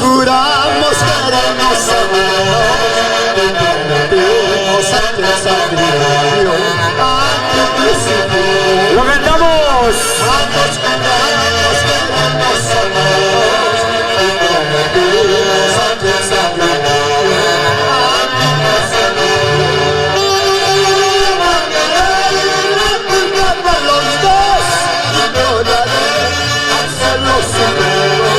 Juramos querernos amar, prometimos ante el sacrificio, ante Jesucristo. ¡Lo cantamos! Ambos juramos querernos amar, prometimos ante el sacrificio, ante Jesucristo. Por los dos, y me oraré al cielo supremo.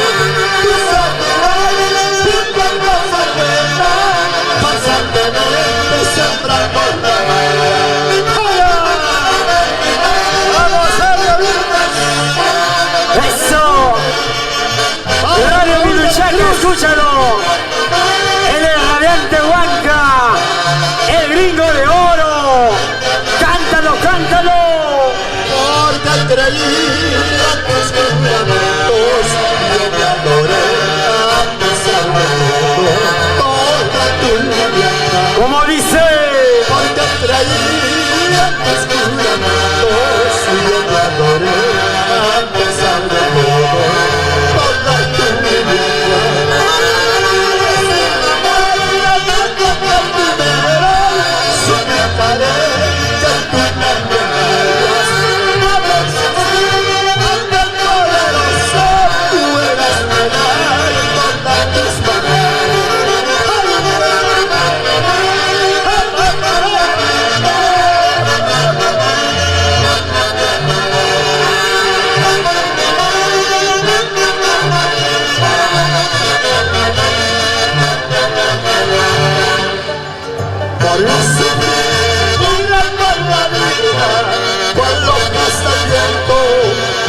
¡Eso! Radio Piluchaca, escúchalo. Él es Radiante Huanca, el gringo de oro. ¡Cántalo, cántalo! Porque creí a tus juramentos, yo te adoré a pesar de toda tu lealtad. Como dice, Porque creí a tus juramentos, yo te adoré a pesar de toda tu lealtad. Suplicaré que tú me permitas, a veces ante el poderoso puedas llenar todas tus por lo sufrir por la vida, por lo que está viento,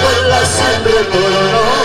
por la sin retorno.